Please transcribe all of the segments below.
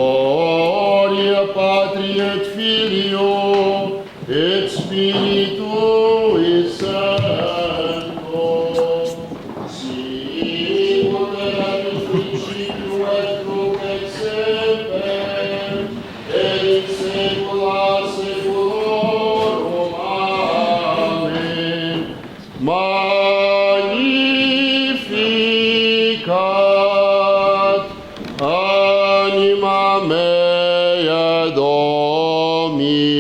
Gloria Patri et Filio et Spiritui Sancto, sicut erat in principio et nunc et semper, et in saecula saeculorum. Amen. Magnificat anima mea Dominum.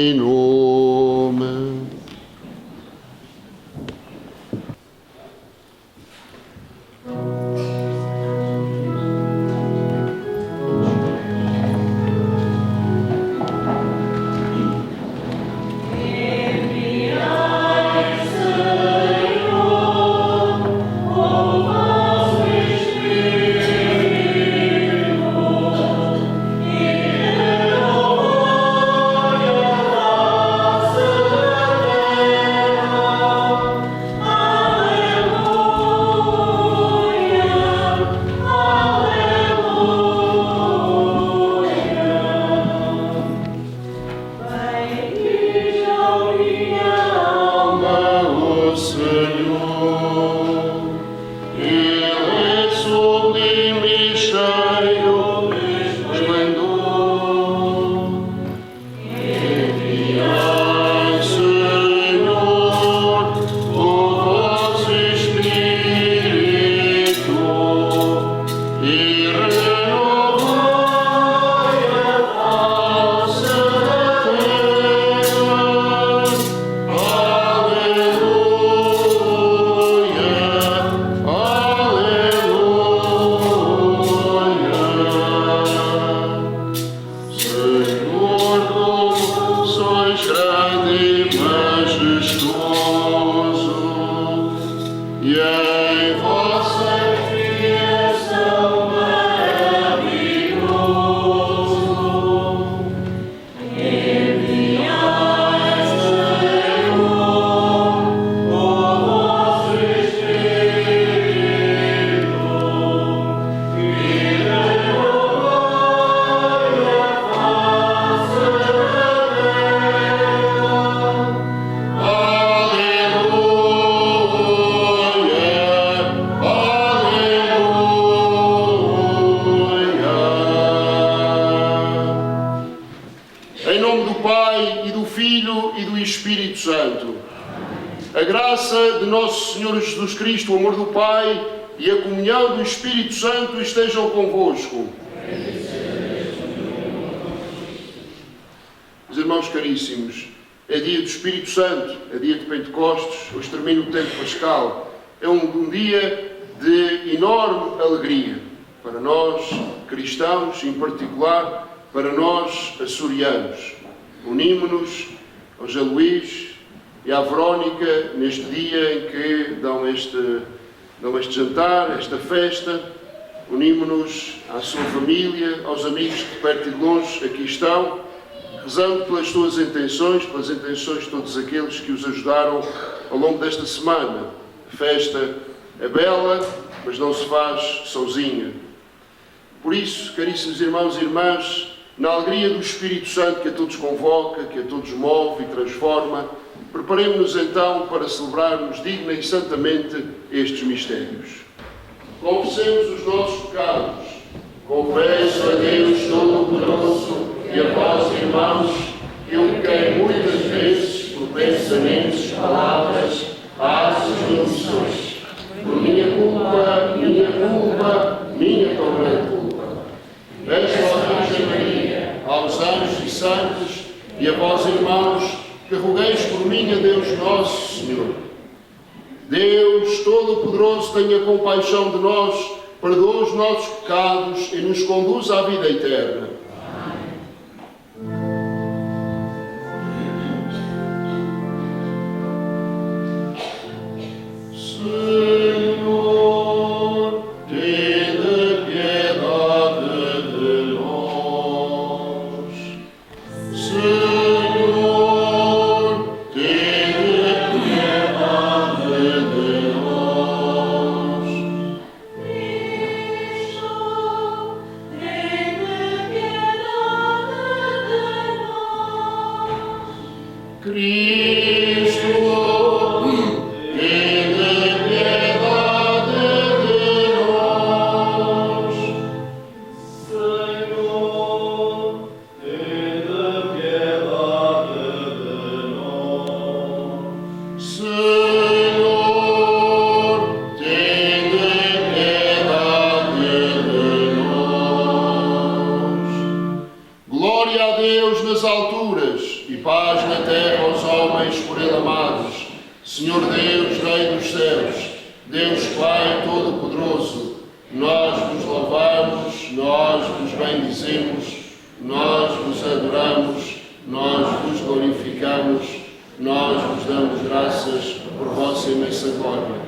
Em nome do Pai, e do Filho, e do Espírito Santo. A graça de nosso Senhor Jesus Cristo, o amor do Pai e a comunhão do Espírito Santo estejam convosco. Meus irmãos caríssimos, é dia do Espírito Santo, é dia de Pentecostes, hoje termina o tempo pascal. É um dia de enorme alegria para nós cristãos, em particular para nós açorianos. Unimos-nos ao José Luís e à Verónica neste dia em que dão este jantar, esta festa. Unimos-nos à sua família, aos amigos que de perto e de longe aqui estão, rezando pelas suas intenções, pelas intenções de todos aqueles que os ajudaram ao longo desta semana. A festa é bela, mas não se faz sozinha. Por isso, caríssimos irmãos e irmãs, na alegria do Espírito Santo que a todos convoca, que a todos move e transforma, preparemos-nos então para celebrarmos digna e santamente estes mistérios. Confessemos os nossos pecados. Confesso a Deus Todo-Poderoso e a vós, irmãos, que eu pequei muitas vezes por pensamentos, palavras, atos e omissões. Por minha culpa, minha tão grande culpa. Peço à Virgem Maria, aos anjos e santos e a vós, irmãos, que rogueis por mim a Deus Nosso Senhor. Deus Todo-Poderoso, tenha compaixão de nós, perdoa os nossos pecados e nos conduza à vida eterna. Piedad Glória a Deus nas alturas e paz na terra aos homens por Ele amados. Senhor Deus, Rei dos céus, Deus Pai Todo-Poderoso, nós vos louvamos, nós vos bendizemos, nós vos adoramos, nós vos glorificamos, nós vos damos graças por vossa imensa glória.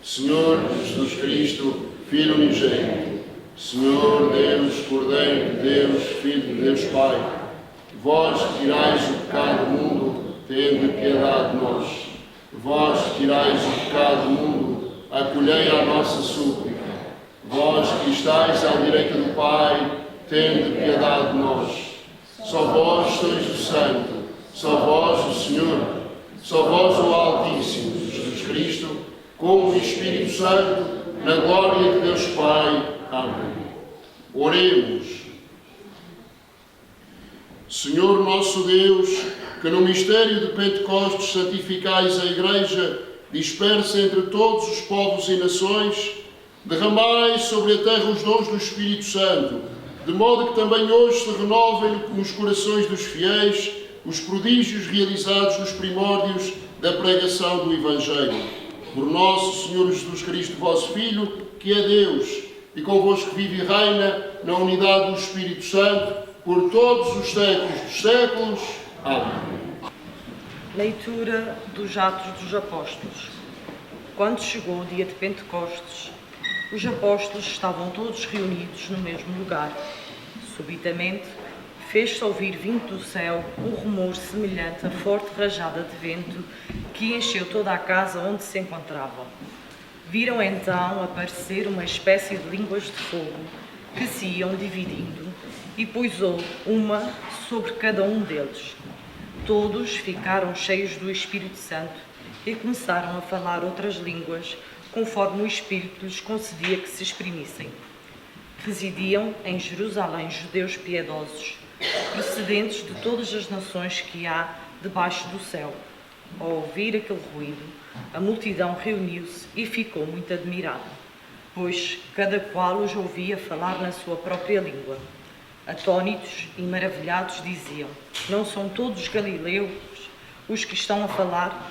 Senhor Jesus Cristo, Filho unigênito, Senhor Deus, Cordeiro de Deus, Filho de Deus Pai, vós que tirais o pecado do mundo, tende piedade de nós. Vós que tirais o pecado do mundo, acolhei a nossa súplica. Vós que estáis à direita do Pai, tende piedade de nós. Só vós sois o Santo, só vós o Senhor, só vós o Altíssimo, Jesus Cristo, com o Espírito Santo, na glória de Deus Pai. Amém. Oremos. Senhor nosso Deus, que no mistério de Pentecostes santificais a Igreja, dispersa entre todos os povos e nações, derramai sobre a terra os dons do Espírito Santo, de modo que também hoje se renovem nos corações dos fiéis os prodígios realizados nos primórdios da pregação do Evangelho. Por nosso Senhor Jesus Cristo, vosso Filho, que é Deus, e convosco vive e reina na unidade do Espírito Santo, por todos os séculos dos séculos. Amém. Leitura dos Atos dos Apóstolos. Quando chegou o dia de Pentecostes, os apóstolos estavam todos reunidos no mesmo lugar. Subitamente, fez-se ouvir vindo do céu um rumor semelhante a forte rajada de vento que encheu toda a casa onde se encontravam. Viram então aparecer uma espécie de línguas de fogo que se iam dividindo e pousou uma sobre cada um deles. Todos ficaram cheios do Espírito Santo e começaram a falar outras línguas, conforme o Espírito lhes concedia que se exprimissem. Residiam em Jerusalém judeus piedosos, procedentes de todas as nações que há debaixo do céu. Ao ouvir aquele ruído, a multidão reuniu-se e ficou muito admirada, pois cada qual os ouvia falar na sua própria língua. Atônitos e maravilhados diziam: não são todos galileus os que estão a falar?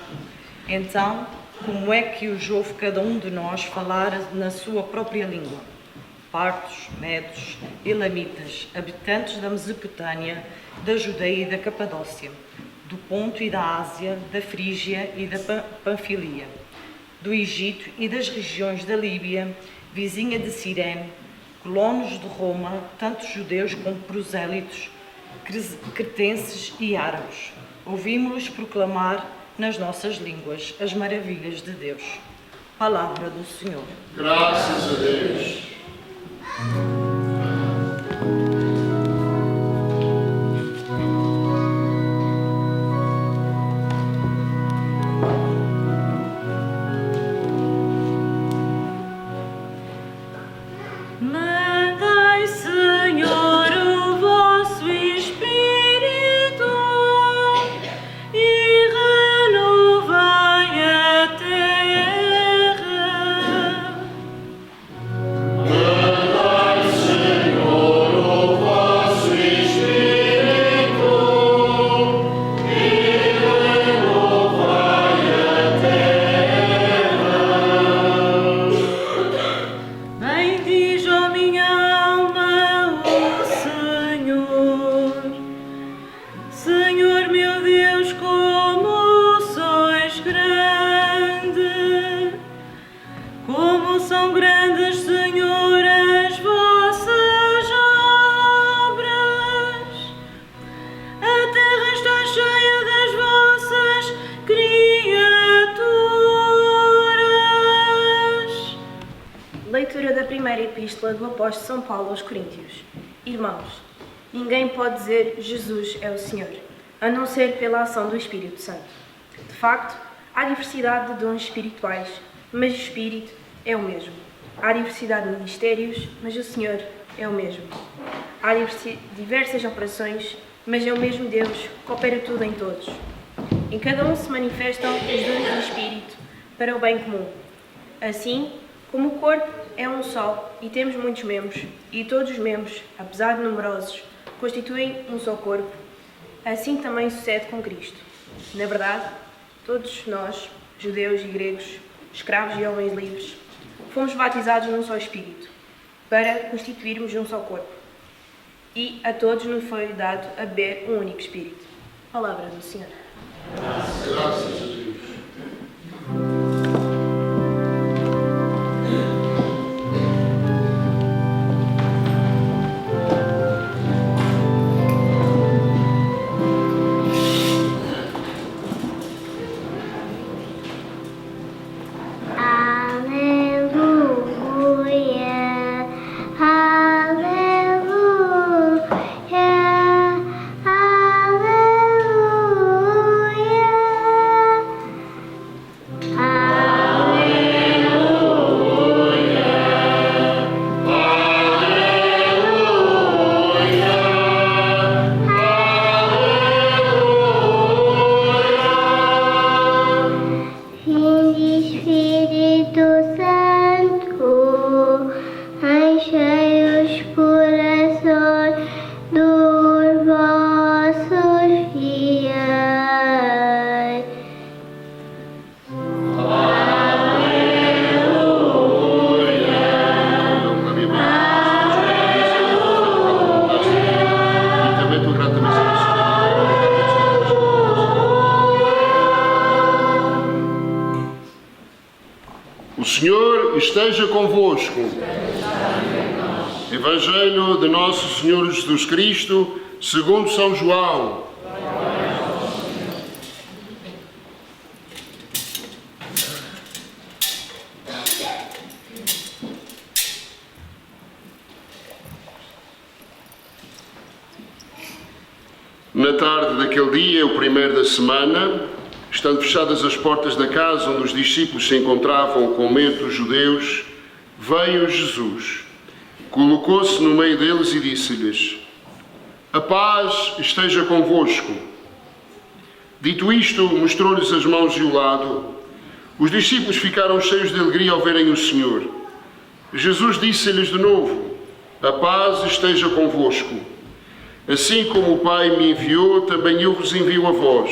Então, como é que os ouve cada um de nós falar na sua própria língua? Partos, medos, elamitas, habitantes da Mesopotâmia, da Judeia e da Capadócia, do Ponto e da Ásia, da Frígia e da Panfilia, do Egito e das regiões da Líbia, vizinha de Cirene, colonos de Roma, tanto judeus como prosélitos, cretenses e árabes. Ouvimos-los proclamar nas nossas línguas as maravilhas de Deus. Palavra do Senhor. Graças a Deus. Epístola do Apóstolo São Paulo aos Coríntios. Irmãos, ninguém pode dizer Jesus é o Senhor, a não ser pela ação do Espírito Santo. De facto, há diversidade de dons espirituais, mas o Espírito é o mesmo. Há diversidade de ministérios, mas o Senhor é o mesmo. Há diversas operações, mas é o mesmo Deus que opera tudo em todos. Em cada um se manifestam os dons do Espírito para o bem comum. Assim, como o corpo é um só e temos muitos membros, e todos os membros, apesar de numerosos, constituem um só corpo, assim também sucede com Cristo. Na verdade, todos nós, judeus e gregos, escravos e homens livres, fomos batizados num só Espírito, para constituirmos um só corpo. E a todos nos foi dado a beber um único Espírito. Palavra do Senhor. Graças a Deus. O Senhor esteja convosco. Evangelho de Nosso Senhor Jesus Cristo, segundo São João. Na tarde daquele dia, o primeiro da semana, estando fechadas as portas da casa onde os discípulos se encontravam com medo dos judeus, veio Jesus, colocou-se no meio deles e disse-lhes: a paz esteja convosco. Dito isto, mostrou-lhes as mãos e o lado. Os discípulos ficaram cheios de alegria ao verem o Senhor. Jesus disse-lhes de novo: a paz esteja convosco. Assim como o Pai me enviou, também eu vos envio a vós.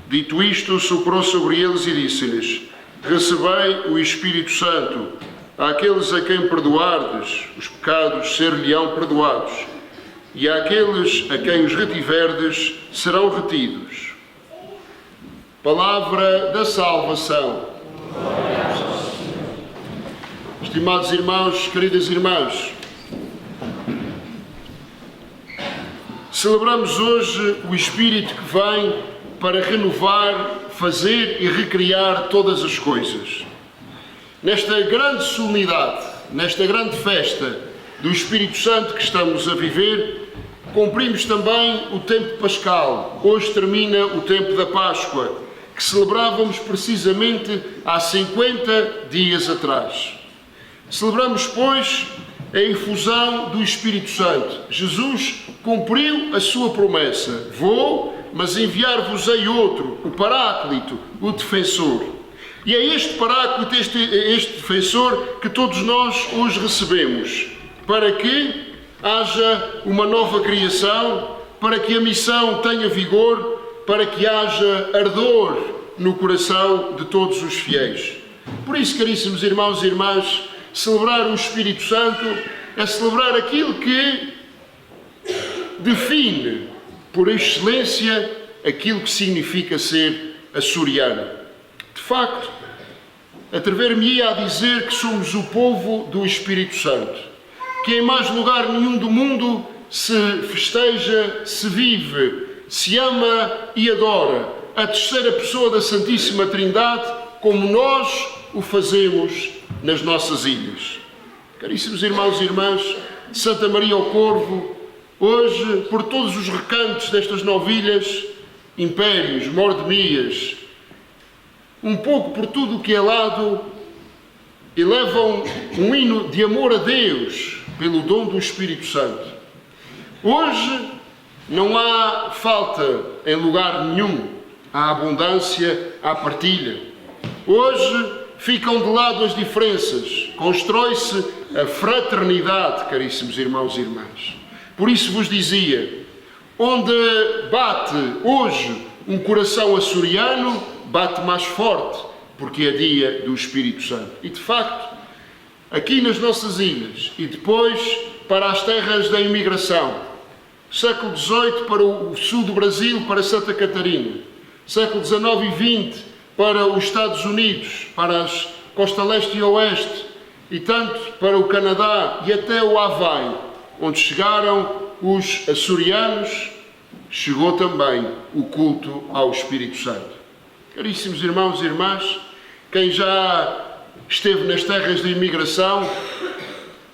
Dito isto, soprou sobre eles e disse-lhes: recebei o Espírito Santo. Àqueles a quem perdoardes, os pecados ser-lhe-ão perdoados, e àqueles a quem os retiverdes, serão retidos. Palavra da salvação. Estimados irmãos, queridas irmãs, celebramos hoje o Espírito que vem para renovar, fazer e recriar todas as coisas. Nesta grande solenidade, nesta grande festa do Espírito Santo que estamos a viver, cumprimos também o tempo pascal. Hoje termina o tempo da Páscoa, que celebrávamos precisamente há 50 dias atrás. Celebramos, pois, a infusão do Espírito Santo. Jesus cumpriu a sua promessa: vou, mas enviar-vos-ei outro, o Paráclito, o Defensor. E é este Paráclito, este Defensor, que todos nós hoje recebemos, para que haja uma nova criação, para que a missão tenha vigor, para que haja ardor no coração de todos os fiéis. Por isso, caríssimos irmãos e irmãs, celebrar o Espírito Santo é celebrar aquilo que define, por excelência, aquilo que significa ser açoriano. De facto, atrever-me-ia a dizer que somos o povo do Espírito Santo, que em mais lugar nenhum do mundo se festeja, se vive, se ama e adora a terceira pessoa da Santíssima Trindade como nós o fazemos nas nossas ilhas. Caríssimos irmãos e irmãs, Santa Maria ao Corvo, hoje, por todos os recantos destas novilhas, impérios, mordemias, um pouco por tudo o que é lado, elevam um hino de amor a Deus pelo dom do Espírito Santo. Hoje não há falta em lugar nenhum, há abundância, há partilha. Hoje ficam de lado as diferenças, constrói-se a fraternidade, caríssimos irmãos e irmãs. Por isso vos dizia, onde bate hoje um coração açoriano, bate mais forte, porque é dia do Espírito Santo. E de facto, aqui nas nossas ilhas, e depois para as terras da imigração, século XVIII para o sul do Brasil, para Santa Catarina, século XIX e XX para os Estados Unidos, para as costa leste e oeste, e tanto para o Canadá e até o Havaí, onde chegaram os açorianos, chegou também o culto ao Espírito Santo. Caríssimos irmãos e irmãs, quem já esteve nas terras de imigração,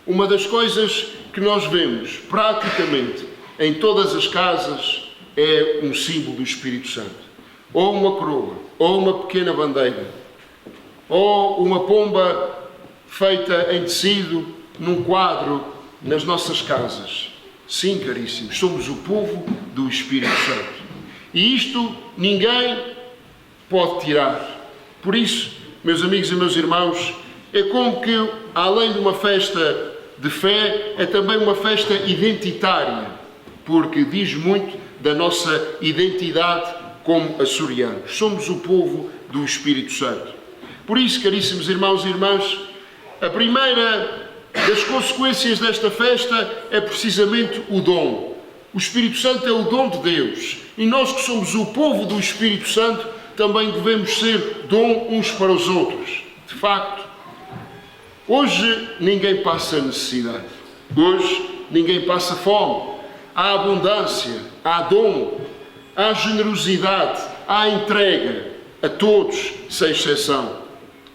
uma das coisas que nós vemos praticamente em todas as casas é um símbolo do Espírito Santo. Ou uma coroa, ou uma pequena bandeira, ou uma pomba feita em tecido num quadro nas nossas casas. Sim, caríssimos, somos o povo do Espírito Santo. E isto ninguém pode tirar. Por isso, meus amigos e meus irmãos, é como que, além de uma festa de fé, é também uma festa identitária, porque diz muito da nossa identidade como açorianos. Somos o povo do Espírito Santo. Por isso, caríssimos irmãos e irmãs, a primeira das consequências desta festa é precisamente o dom. O Espírito Santo é o dom de Deus. E nós que somos o povo do Espírito Santo, também devemos ser dom uns para os outros. De facto, hoje ninguém passa necessidade. Hoje ninguém passa fome. Há abundância, há dom, há generosidade, há entrega a todos, sem exceção.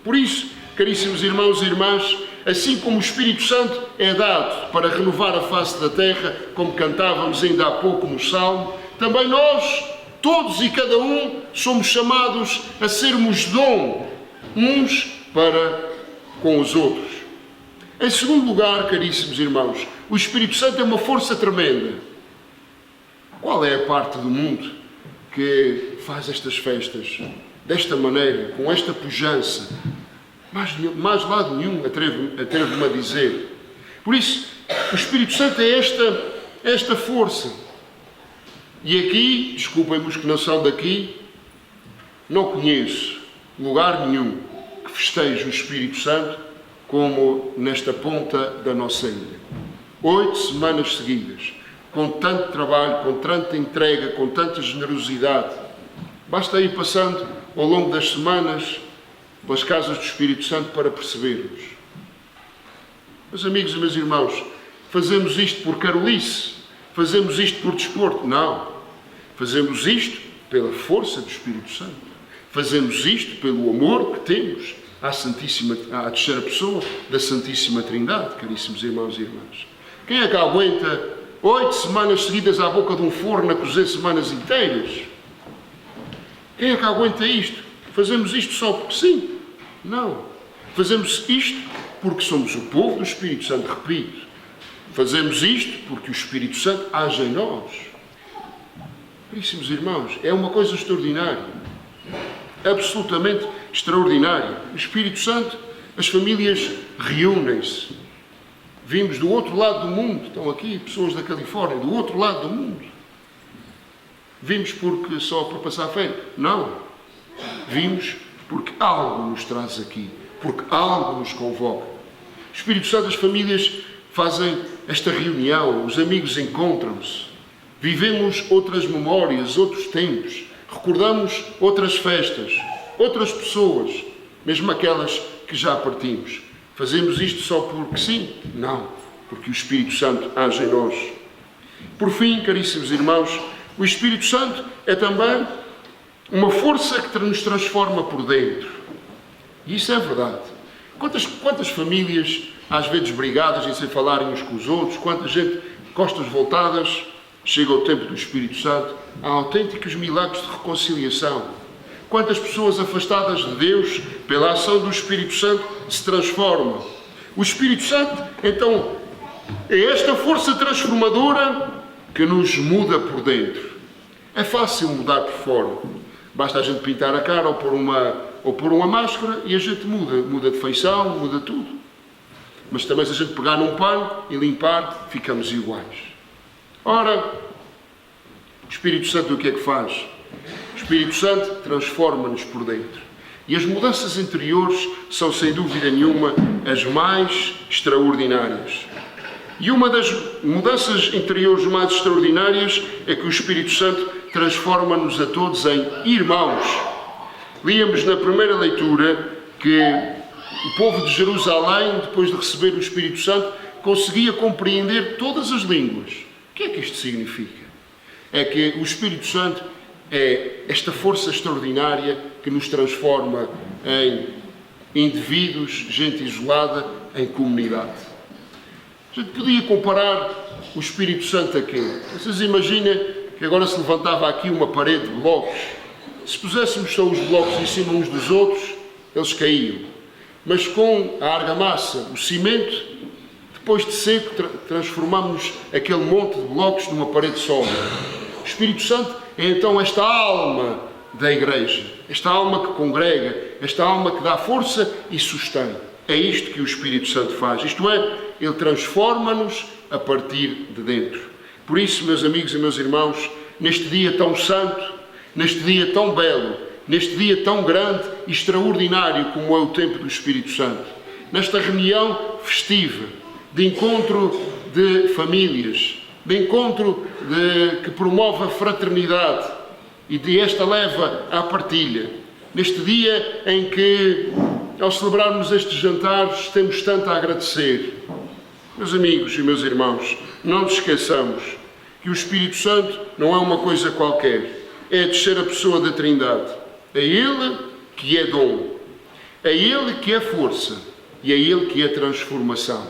Por isso, caríssimos irmãos e irmãs, assim como o Espírito Santo é dado para renovar a face da terra, como cantávamos ainda há pouco no Salmo, também nós, todos e cada um, somos chamados a sermos dom uns para com os outros. Em segundo lugar, caríssimos irmãos, o Espírito Santo é uma força tremenda. Qual é a parte do mundo que faz estas festas desta maneira, com esta pujança? Mais lado nenhum, atrevo-me a dizer. Por isso, o Espírito Santo é esta força. E aqui, desculpem-me os que não são daqui, não conheço lugar nenhum que festeje o Espírito Santo como nesta ponta da nossa ilha. 8 semanas seguidas, com tanto trabalho, com tanta entrega, com tanta generosidade. Basta ir passando ao longo das semanas pelas casas do Espírito Santo para percebermos. Meus amigos e meus irmãos, fazemos isto por carolice? Fazemos isto por desporto? Não. Fazemos isto pela força do Espírito Santo. Fazemos isto pelo amor que temos à terceira pessoa da Santíssima Trindade, caríssimos irmãos e irmãs. Quem é que aguenta 8 semanas seguidas à boca de um forno a cozer semanas inteiras? Quem é que aguenta isto? Fazemos isto só porque sim? Não. Fazemos isto porque somos o povo do Espírito Santo, repito. Fazemos isto porque o Espírito Santo age em nós. Caríssimos irmãos, é uma coisa extraordinária. Absolutamente extraordinária. O Espírito Santo, as famílias reúnem-se. Vimos do outro lado do mundo, estão aqui pessoas da Califórnia, do outro lado do mundo. Vimos porque só por passar férias? Não. Vimos porque algo nos traz aqui, porque algo nos convoca. O Espírito Santo, as famílias fazem esta reunião, os amigos encontram-se, vivemos outras memórias, outros tempos, recordamos outras festas, outras pessoas, mesmo aquelas que já partimos. Fazemos isto só porque sim? Não, porque o Espírito Santo age em nós. Por fim, caríssimos irmãos, o Espírito Santo é também uma força que nos transforma por dentro. E isso é verdade. Quantas famílias, às vezes brigadas e sem falarem uns com os outros, quanta gente, costas voltadas, chega o tempo do Espírito Santo, há autênticos milagres de reconciliação. Quantas pessoas afastadas de Deus, pela ação do Espírito Santo, se transformam. O Espírito Santo, então, é esta força transformadora que nos muda por dentro. É fácil mudar por fora. Basta a gente pintar a cara ou pôr uma máscara e a gente muda de feição, muda tudo. Mas também se a gente pegar num pano e limpar, ficamos iguais. Ora, o Espírito Santo o que é que faz? O Espírito Santo transforma-nos por dentro. E as mudanças interiores são, sem dúvida nenhuma, as mais extraordinárias. E uma das mudanças interiores mais extraordinárias é que o Espírito Santo transforma-nos a todos em irmãos. Líamos na primeira leitura que o povo de Jerusalém, depois de receber o Espírito Santo, conseguia compreender todas as línguas. O que é que isto significa? É que o Espírito Santo é esta força extraordinária que nos transforma em indivíduos, gente isolada, em comunidade. A gente podia comparar o Espírito Santo a quê? Vocês imaginem que agora se levantava aqui uma parede de blocos. Se puséssemos só os blocos em cima uns dos outros, eles caíam. Mas com a argamassa, o cimento, depois de seco, transformamos aquele monte de blocos numa parede sólida. O Espírito Santo é então esta alma da Igreja, esta alma que congrega, esta alma que dá força e sustém. É isto que o Espírito Santo faz. Isto é, ele transforma-nos a partir de dentro. Por isso, meus amigos e meus irmãos, neste dia tão santo, neste dia tão belo, neste dia tão grande e extraordinário como é o tempo do Espírito Santo, nesta reunião festiva, de encontro de famílias, de encontro que promove a fraternidade e de esta leva à partilha, neste dia em que, ao celebrarmos estes jantares, temos tanto a agradecer. Meus amigos e meus irmãos, não nos esqueçamos que o Espírito Santo não é uma coisa qualquer, é a terceira pessoa da Trindade. É Ele que é dom, é Ele que é força e é Ele que é transformação.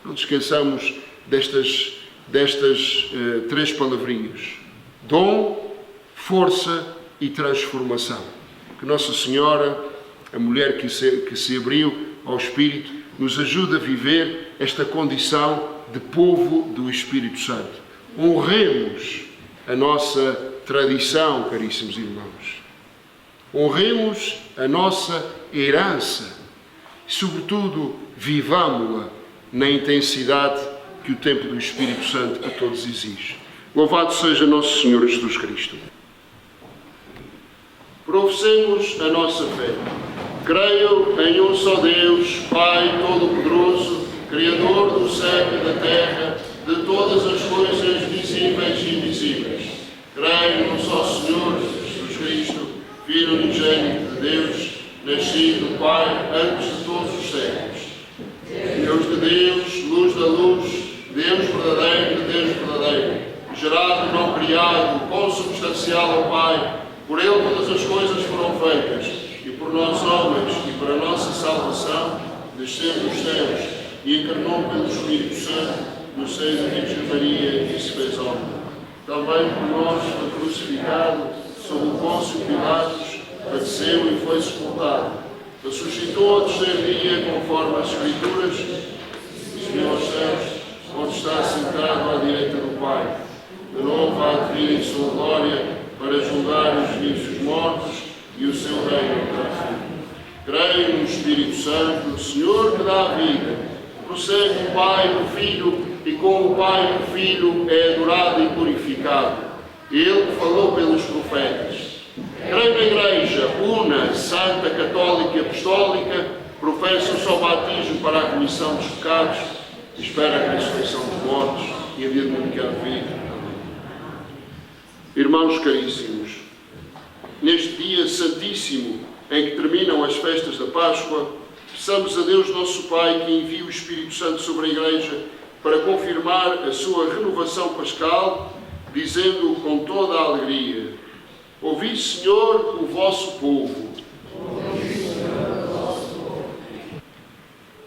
Não nos esqueçamos destas três palavrinhas: dom, força e transformação. Que Nossa Senhora, a mulher que se abriu ao Espírito, nos ajude a viver esta condição de povo do Espírito Santo. Honremos a nossa tradição, caríssimos irmãos. Honremos a nossa herança e, sobretudo, vivamo-la na intensidade que o tempo do Espírito Santo a todos exige. Louvado seja Nosso Senhor Jesus Cristo. Professemos a nossa fé. Creio em um só Deus, Pai Todo-Poderoso, Criador do céu e da terra, de todas as coisas visíveis e invisíveis. Creio num só Senhor, Jesus Cristo, Filho unigênito de Deus, nascido do Pai antes de todos os séculos. Deus de Deus, luz da luz, Deus verdadeiro de Deus verdadeiro, gerado, não criado, consubstancial ao Pai. Por Ele todas as coisas foram feitas, e por nós homens, e para a nossa salvação, desceu dos céus e encarnou pelo Espírito Santo no seio da Virgem Maria e se fez homem. Também por nós foi crucificado sob o Pôncio Pilatos, padeceu e foi sepultado. Ressuscitou ao terceiro dia, conforme as Escrituras, e subiu aos céus, onde está sentado à direita do Pai. De novo há de vir em sua glória para julgar os vivos e os mortos, e o seu reino terá fim. Creio no Espírito Santo, o Senhor que dá a vida, procede do Pai e do Filho, e com o Pai e o Filho é adorado e glorificado. Ele que falou pelos profetas. Creio na Igreja, una, santa, católica e apostólica, professo o só batismo para a remissão dos pecados, espera a ressurreição dos mortos e a vida do que há de vir. Irmãos caríssimos, neste dia santíssimo em que terminam as festas da Páscoa, peçamos a Deus nosso Pai que envie o Espírito Santo sobre a Igreja para confirmar a sua renovação pascal, dizendo com toda a alegria: ouvi, Senhor, o vosso povo.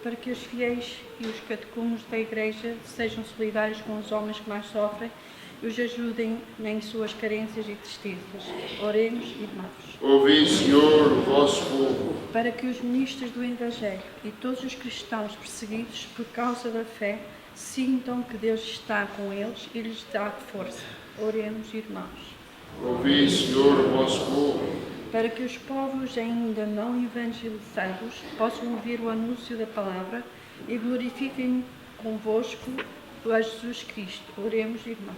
Para que os fiéis e os catecúmenos da Igreja sejam solidários com os homens que mais sofrem e os ajudem em suas carências e tristezas. Oremos, irmãos. Ouvi, Senhor, o vosso povo. Para que os ministros do Evangelho e todos os cristãos perseguidos por causa da fé sintam que Deus está com eles e lhes dá força. Oremos, irmãos. Ouvi, Senhor, o vosso povo. Para que os povos ainda não evangelizados possam ouvir o anúncio da palavra e glorifiquem convosco junto a Jesus Cristo. Oremos, irmãos.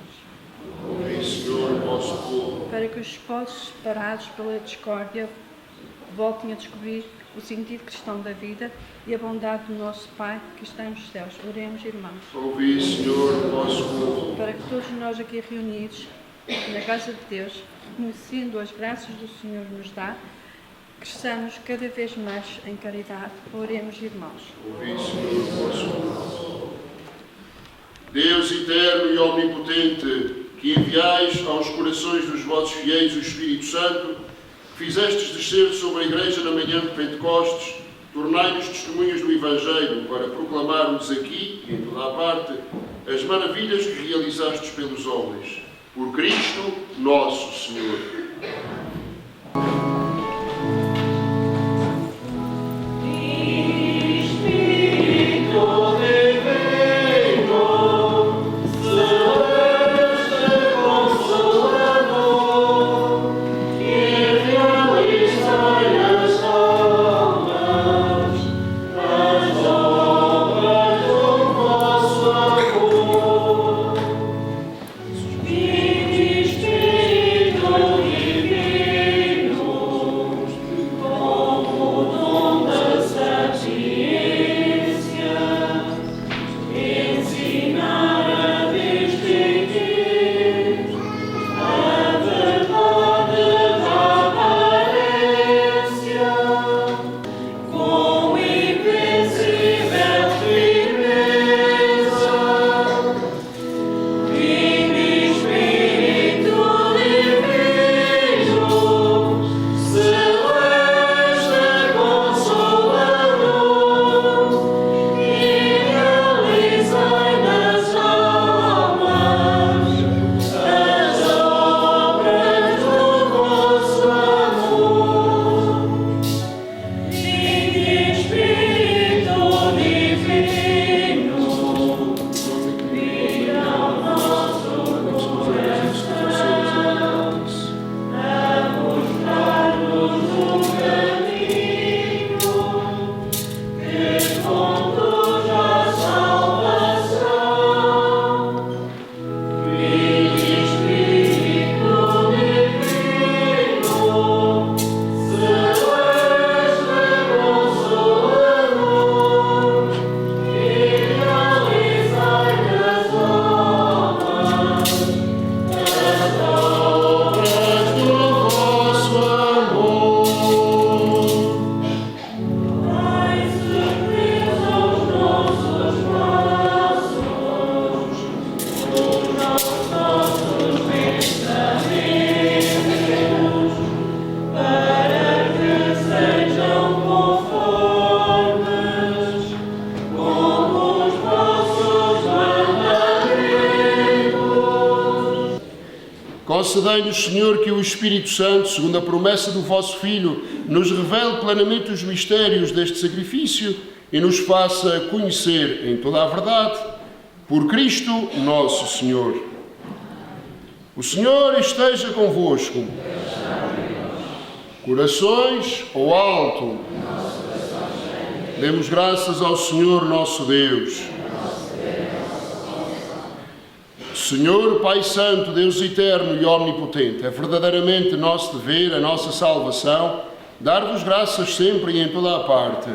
Ouvi, Senhor, o vosso povo. Para que os povos separados pela discórdia voltem a descobrir o sentido cristão da vida e a bondade do nosso Pai que está nos céus. Oremos, irmãos. Ouvi, Senhor, o vosso povo. Para que todos nós aqui reunidos na casa de Deus, conhecendo as graças do Senhor nos dá, cresçamos cada vez mais em caridade. Oremos, irmãos. Ouvi, Senhor, o vosso povo. Deus eterno e omnipotente, que enviais aos corações dos vossos fiéis o Espírito Santo, que fizestes descer sobre a Igreja na manhã de Pentecostes, tornai-nos testemunhas do Evangelho para proclamarmos aqui e em toda a parte as maravilhas que realizastes pelos homens. Por Cristo, nosso Senhor. Concedei-nos, Senhor, que o Espírito Santo, segundo a promessa do vosso Filho, nos revele plenamente os mistérios deste sacrifício e nos faça conhecer em toda a verdade, por Cristo nosso Senhor. O Senhor esteja convosco. Corações ao alto. Demos graças ao Senhor nosso Deus. Senhor, Pai Santo, Deus eterno e omnipotente, é verdadeiramente nosso dever, a nossa salvação, dar-vos graças sempre e em toda a parte.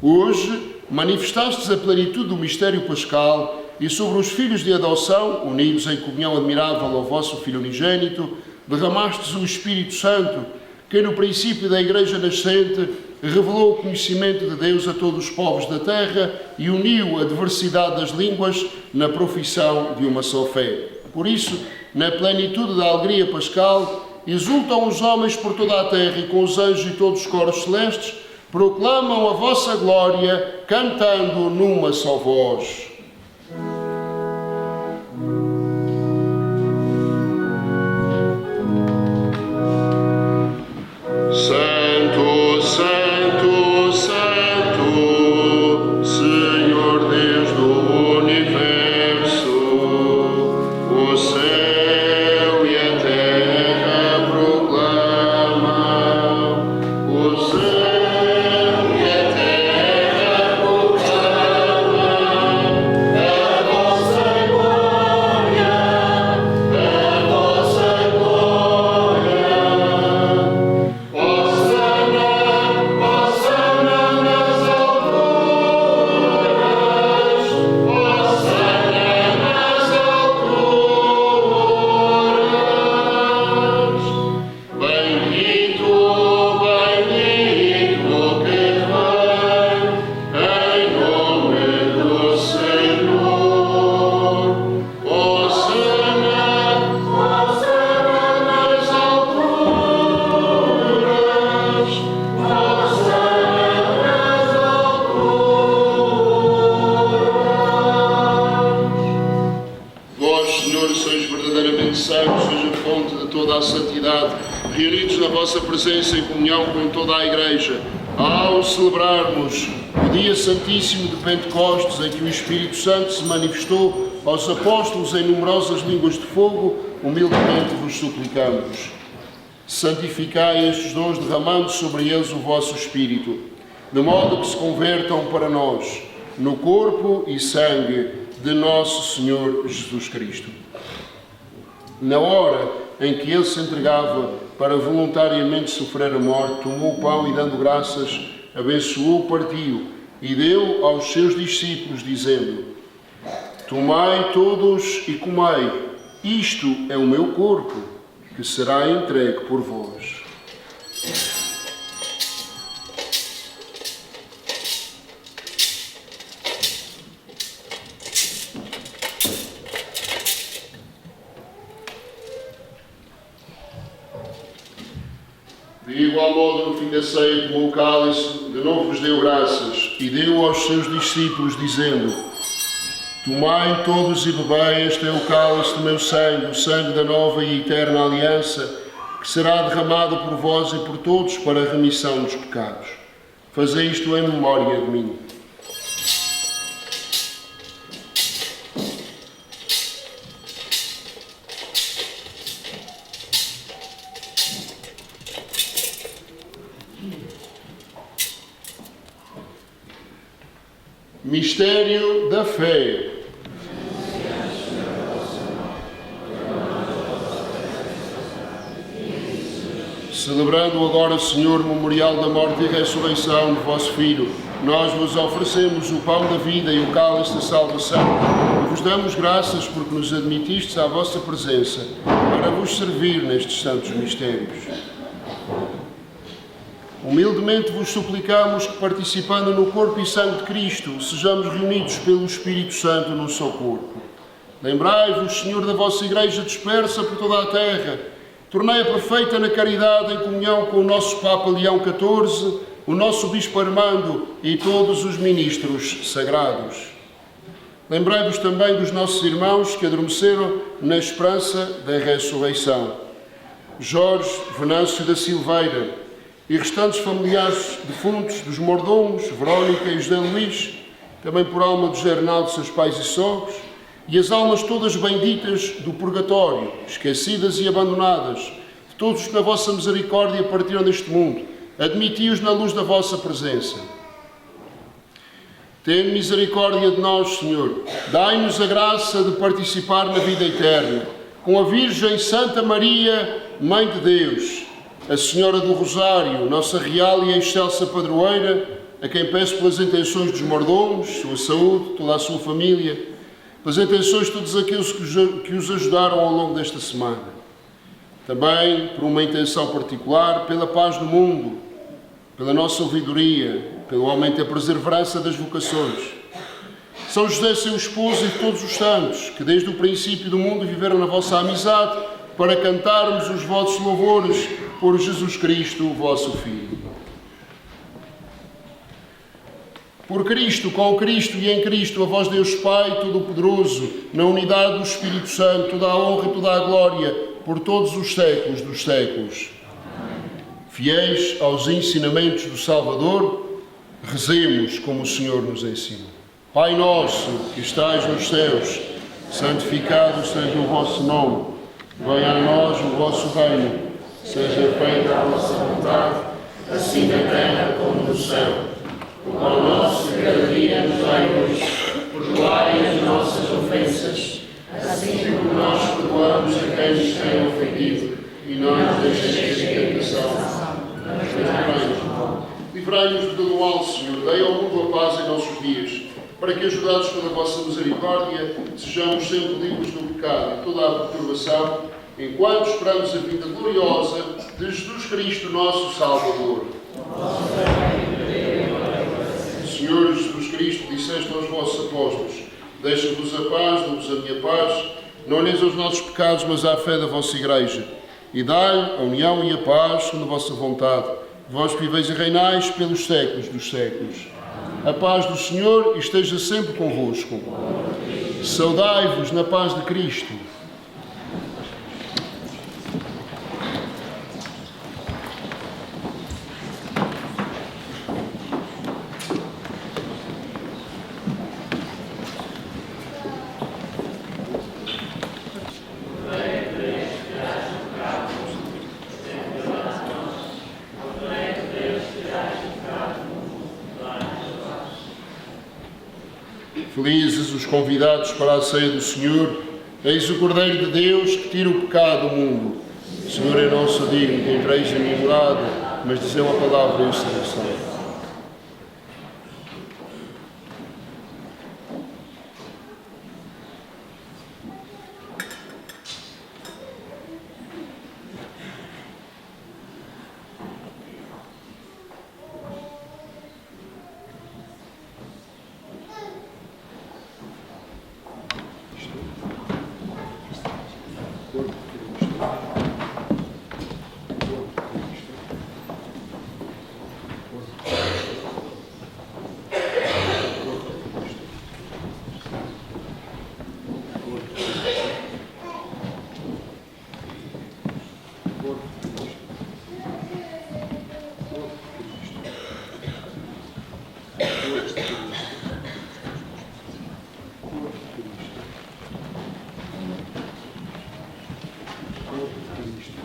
Hoje, manifestastes a plenitude do mistério pascal e sobre os filhos de adoção, unidos em comunhão admirável ao vosso Filho unigênito, derramastes o Espírito Santo, que no princípio da Igreja nascente revelou o conhecimento de Deus a todos os povos da terra e uniu a diversidade das línguas na profissão de uma só fé. Por isso, na plenitude da alegria pascal, exultam os homens por toda a terra e com os anjos e todos os coros celestes proclamam a vossa glória, cantando numa só voz. Santo, Santo, Santo, Senhor Deus do universo, o céu e a terra proclamam, o céu e a terra proclamam fonte de toda a santidade, reunidos na vossa presença em comunhão com toda a Igreja, ao celebrarmos o dia santíssimo de Pentecostes, em que o Espírito Santo se manifestou aos apóstolos em numerosas línguas de fogo, humildemente vos suplicamos. Santificai estes dons, derramando sobre eles o vosso Espírito, de modo que se convertam para nós no corpo e sangue de nosso Senhor Jesus Cristo. Na hora em que ele se entregava para voluntariamente sofrer a morte, tomou o pão e, dando graças, abençoou, partiu e deu aos seus discípulos, dizendo: tomai todos e comei, isto é o meu corpo, que será entregue por vós. De igual modo, no fim da ceia, tomou o cálice, de novo vos deu graças, e deu aos seus discípulos, dizendo: tomai todos e bebei, este é o cálice do meu sangue, o sangue da nova e eterna aliança, que será derramado por vós e por todos para a remissão dos pecados. Fazei isto em memória de mim. Mistério da fé. Celebrando agora, Senhor, o memorial da morte e ressurreição do vosso Filho, nós vos oferecemos o pão da vida e o cálice da salvação e vos damos graças porque nos admitistes à vossa presença para vos servir nestes santos mistérios. Humildemente vos suplicamos que, participando no corpo e sangue de Cristo, sejamos reunidos pelo Espírito Santo num só corpo. Lembrai-vos, Senhor, da vossa Igreja dispersa por toda a terra. Tornei-a perfeita na caridade, em comunhão com o nosso Papa Leão XIV, o nosso Bispo Armando e todos os ministros sagrados. Lembrai-vos também dos nossos irmãos que adormeceram na esperança da ressurreição. Jorge Venâncio da Silveira e restantes familiares defuntos dos mordomos, Verónica e José Luís, também por alma de José Arnaldo, seus pais e sogros, e as almas todas benditas do purgatório, esquecidas e abandonadas, de todos os que na vossa misericórdia partiram deste mundo, admiti-os na luz da vossa presença. Tende misericórdia de nós, Senhor, dai-nos a graça de participar na vida eterna, com a Virgem Santa Maria, Mãe de Deus, a Senhora do Rosário, nossa real e excelsa padroeira, a quem peço pelas intenções dos mordomos, sua saúde, toda a sua família, pelas intenções de todos aqueles que os ajudaram ao longo desta semana. Também, por uma intenção particular, pela paz do mundo, pela nossa ouvidoria, pelo aumento da perseverança das vocações. São José, seu esposo, e todos os santos, que desde o princípio do mundo viveram na vossa amizade, para cantarmos os vossos louvores por Jesus Cristo, o vosso Filho. Por Cristo, com Cristo e em Cristo, a vós Deus Pai Todo-Poderoso, na unidade do Espírito Santo, toda a honra e toda a glória, por todos os séculos dos séculos. Fiéis aos ensinamentos do Salvador, rezemos como o Senhor nos ensina. Pai nosso, que estais nos céus, santificado seja o vosso nome. Venha a nós o vosso reino. Seja feita a vossa vontade, assim na terra como no céu. O pão nosso de cada dia nos dai hoje. Perdoai as nossas ofensas, assim como nós perdoamos a quem nos tem ofendido. E não nos deixeis em tentação, mas livrai-nos do mal. Livrai-nos do mal, Senhor. Dai ao mundo a paz em nossos dias, para que, ajudados pela vossa misericórdia, sejamos sempre livres do pecado e toda a perturbação, enquanto esperamos a vinda gloriosa de Jesus Cristo, nosso Salvador. Senhor Jesus Cristo, disseste aos vossos apóstolos: deixa-vos a paz, dou-vos a minha paz, não olheis aos nossos pecados, mas à fé da vossa Igreja, e dai a união e a paz segundo a vossa vontade. Vós viveis e reinais pelos séculos dos séculos. A paz do Senhor esteja sempre convosco. Saudai-vos na paz de Cristo. Felizes os convidados para a ceia do Senhor. Eis o Cordeiro de Deus que tira o pecado do mundo. Senhor, eu não sou digno que entreis em minha morada, mas dizei uma palavra e eu serei salvo. Conforta-me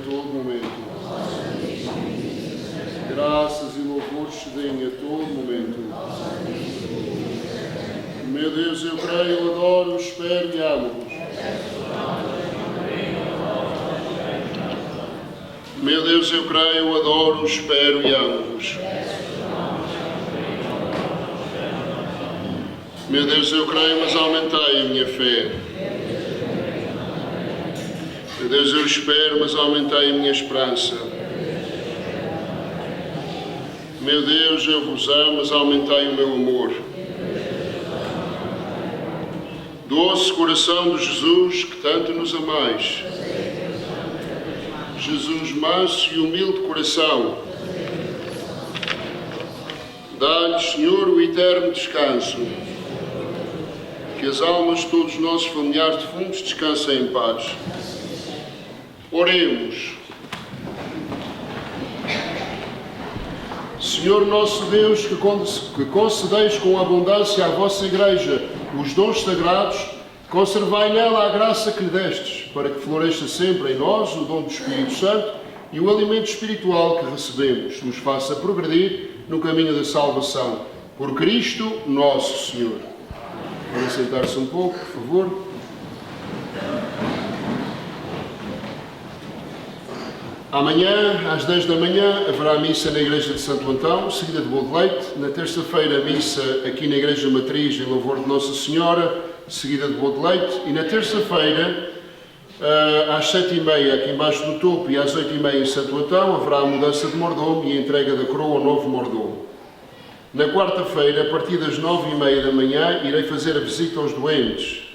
todo momento. Graças e louvores se deem a todo momento. Meu Deus, eu creio, eu adoro, espero e amo-vos. Meu Deus, eu creio, eu adoro, espero e amo-vos. Meu Deus, eu creio, mas aumentai a minha fé. Meu Deus, eu espero, mas aumentai a minha esperança. Meu Deus, eu vos amo, mas aumentai o meu amor. Doce coração de Jesus, que tanto nos amais. Jesus manso e humilde coração, dá-lhe, Senhor, o eterno descanso. Que as almas de todos os nossos familiares defuntos descansem em paz. Oremos. Senhor nosso Deus, que concedeis com abundância à vossa Igreja os dons sagrados, conservai nela a graça que lhe destes, para que floresça sempre em nós o dom do Espírito Santo e o alimento espiritual que recebemos nos faça progredir no caminho da salvação. Por Cristo nosso Senhor. Podem sentar-se um pouco, por favor. Amanhã, às 10 da manhã, haverá missa na Igreja de Santo Antão, seguida de bolo de leite. Na terça-feira, missa aqui na Igreja Matriz, em louvor de Nossa Senhora, seguida de bolo de leite. E na terça-feira, às 7h30, aqui embaixo no topo, e às 8h30 em Santo Antão, haverá a mudança de mordomo e a entrega da coroa ao novo mordomo. Na quarta-feira, a partir das 9h30 da manhã, irei fazer a visita aos doentes.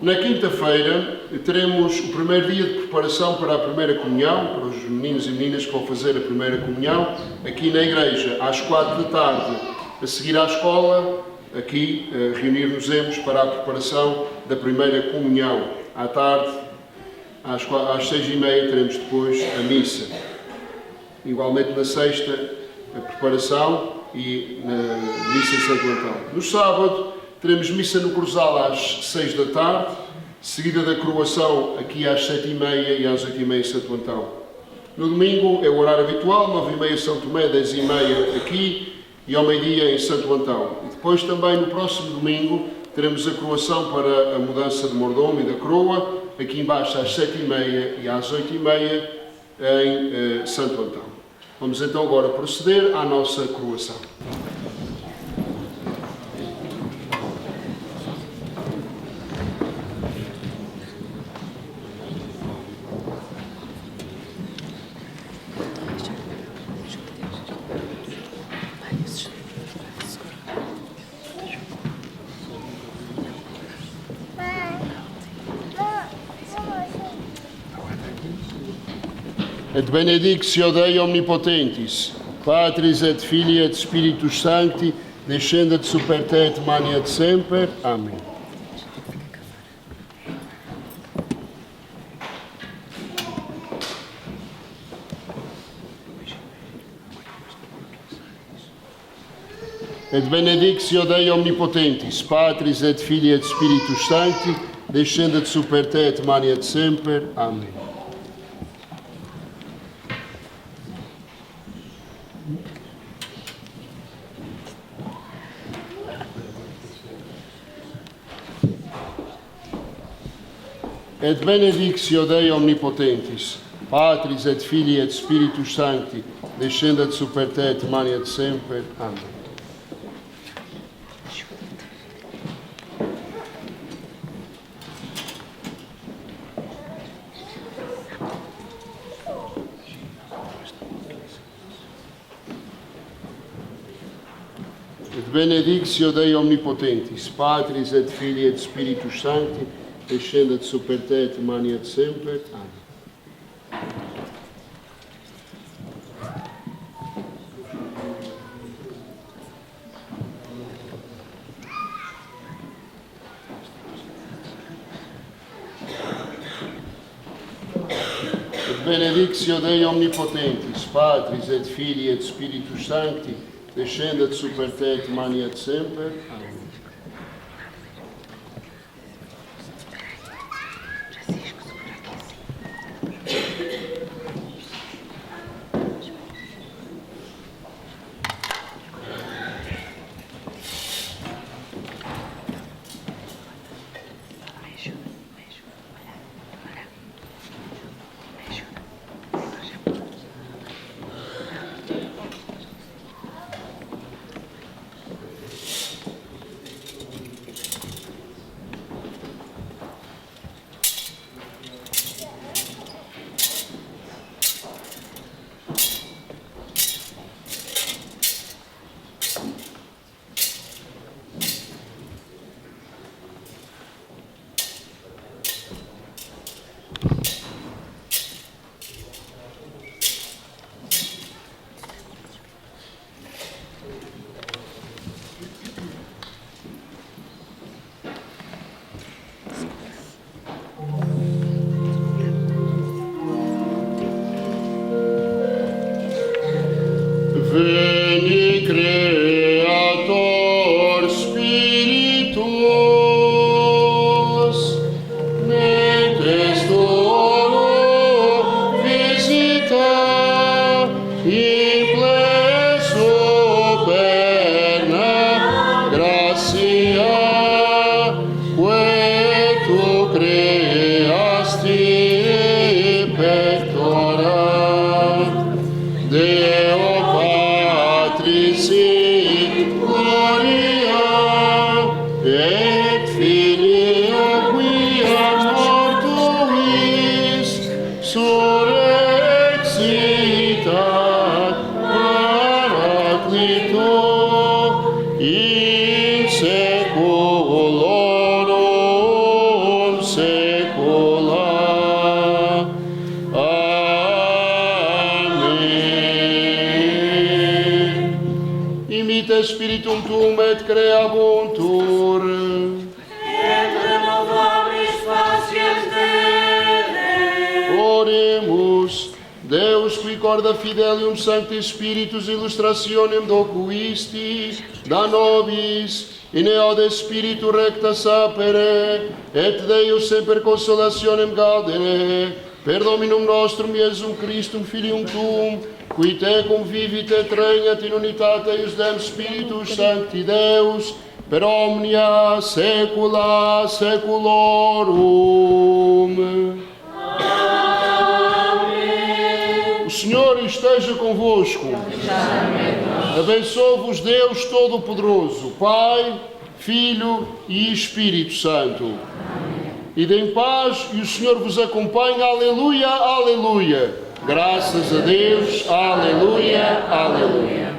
Na quinta-feira, teremos o primeiro dia de preparação para a primeira comunhão, para os meninos e meninas que vão fazer a primeira comunhão, aqui na igreja, às 4 da tarde. A seguir à escola, aqui, reunir-nos-emos para a preparação da primeira comunhão. À tarde, às 6h30, teremos depois a missa. Igualmente na sexta, a preparação e na missa de Santo Antão. No sábado, teremos missa no Cruzal às 6 da tarde, seguida da coroação aqui às 7h30 e às 8h30 em Santo Antão. No domingo é o horário habitual, 9h30 São Tomé, 10h30 aqui e ao meio-dia em Santo Antão. E depois também no próximo domingo teremos a coroação para a mudança de mordomo e da coroa, aqui embaixo às 7h30 e às 8h30 em Santo Antão. Vamos então agora proceder à nossa coroação. Et benedictio Dei omnipotentis, Patris et Filii et Spiritus Sancti, descendat super te et maniat semper. Amen. Et benedictio Dei omnipotentis, Patris et Filii et Spiritus Sancti, descendat super te et maniat semper. Amen. Et benedictio Dei omnipotentis, Patris et Filii et Spiritus Sancti, descendat super te et maniat semper. Amen. Et benedictio Dei omnipotentis, Patris et Filii et Spiritus Sancti, descendat super te et maniat semper. Amen. Et benedictio Dei omnipotentis, Patris et Filii et Spiritus Sancti, descendat super te et maniat semper. Amen. Veni Creator Spiritus, mentes tuo visita, impleso perna gratia, que tu creasti pectora, Deo Patris in gloria, et Filio quia mortuis surrexitat Paraclito in saeculorum saecula. Amen. Imite spiritum tuum et creabuntur. Oremus. Deus qui corda fidelium sancti spiritus illustrationem docuisti, da nobis, in eode spiritu recta sapere, et Deus semper consolationem gaudere, per Dominum nostrum Iesum Christum Filium tuum, qui tecum vivit et regnat in unitate eius Deum Spiritus Sancti Deus, per omnia saecula saeculorum. O Senhor esteja convosco. Abençoe-vos Deus Todo-Poderoso, Pai, Filho e Espírito Santo. Ide em paz e o Senhor vos acompanhe. Aleluia, aleluia. Graças a Deus. Aleluia, aleluia.